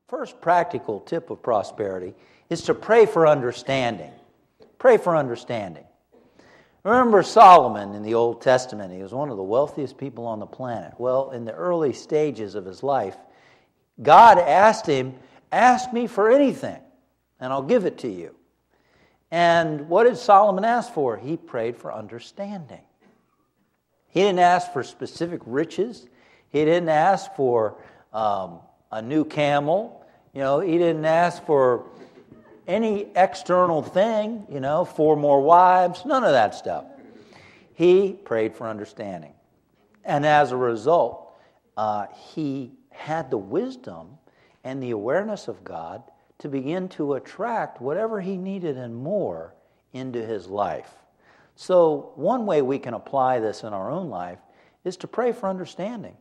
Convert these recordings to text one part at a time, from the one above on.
First practical tip of prosperity is to pray for understanding. Pray for understanding. Remember Solomon in the Old Testament. He was one of the wealthiest people on the planet. Well, in the early stages of his life, God asked him, ask me for anything, and I'll give it to you. And what did Solomon ask for? He prayed for understanding. He didn't ask for specific riches. He didn't ask for a new camel. He didn't ask for any external thing, 4 more wives, none of that stuff. He prayed for understanding. And as a result, he had the wisdom and the awareness of God to begin to attract whatever he needed and more into his life. So one way we can apply this in our own life is to pray for understanding.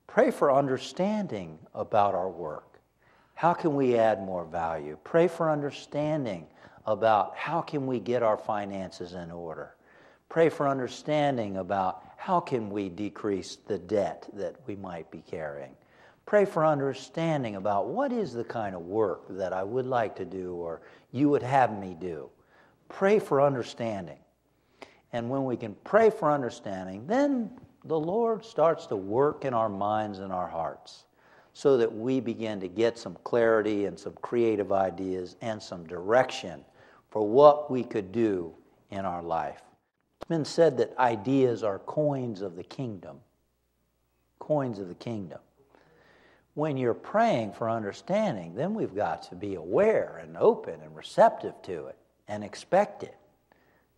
Pray for understanding about our work. How can we add more value? Pray for understanding about how can we get our finances in order. Pray for understanding about how can we decrease the debt that we might be carrying. Pray for understanding about what is the kind of work that I would like to do or you would have me do. Pray for understanding. And when we can pray for understanding, then the Lord starts to work in our minds and our hearts so that we begin to get some clarity and some creative ideas and some direction for what we could do in our life. It's been said that ideas are coins of the kingdom. Coins of the kingdom. When you're praying for understanding, then we've got to be aware and open and receptive to it and expect it.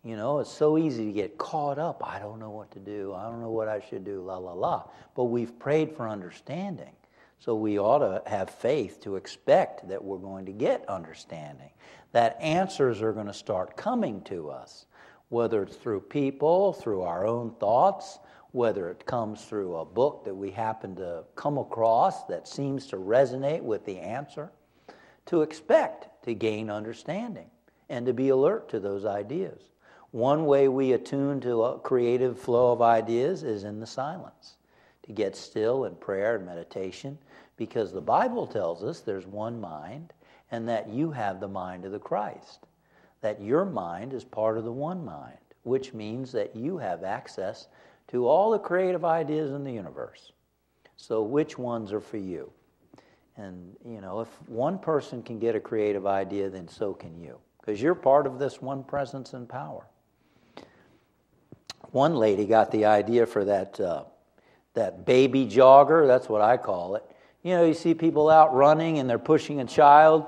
It's so easy to get caught up. I don't know what to do. I don't know what I should do, la, la, la. But we've prayed for understanding. So we ought to have faith to expect that we're going to get understanding, that answers are going to start coming to us, whether it's through people, through our own thoughts, whether it comes through a book that we happen to come across that seems to resonate with the answer, to expect to gain understanding and to be alert to those ideas. One way we attune to a creative flow of ideas is in the silence, to get still in prayer and meditation, because the Bible tells us there's one mind and that you have the mind of the Christ, that your mind is part of the one mind, which means that you have access to all the creative ideas in the universe. So which ones are for you? And, if one person can get a creative idea, then so can you, because you're part of this one presence and power. One lady got the idea for that baby jogger, that's what I call it. You see people out running and they're pushing a child.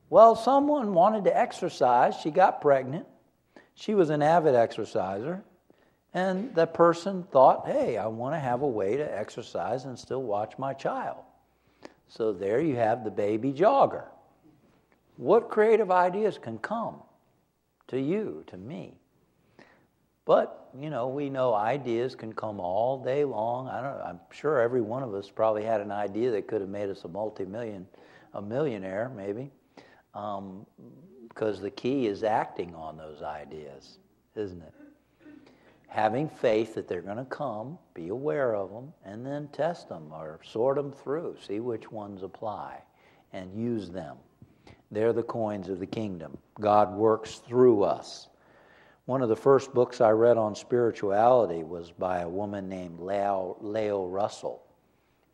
Well, someone wanted to exercise. She got pregnant. She was an avid exerciser. And that person thought, hey, I want to have a way to exercise and still watch my child. So there you have the baby jogger. What creative ideas can come to you, to me? But, we know ideas can come all day long. I'm sure every one of us probably had an idea that could have made us a millionaire maybe, because the key is acting on those ideas, isn't it? Having faith that they're going to come, be aware of them, and then test them or sort them through, see which ones apply, and use them. They're the coins of the kingdom. God works through us. One of the first books I read on spirituality was by a woman named Leo Russell.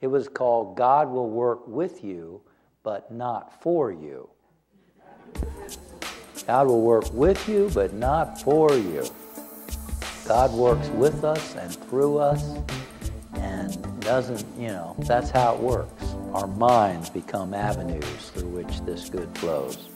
It was called God Will Work With You, but Not For You. God will work with you, but not for you. God works with us and through us and doesn't, that's how it works. Our minds become avenues through which this good flows.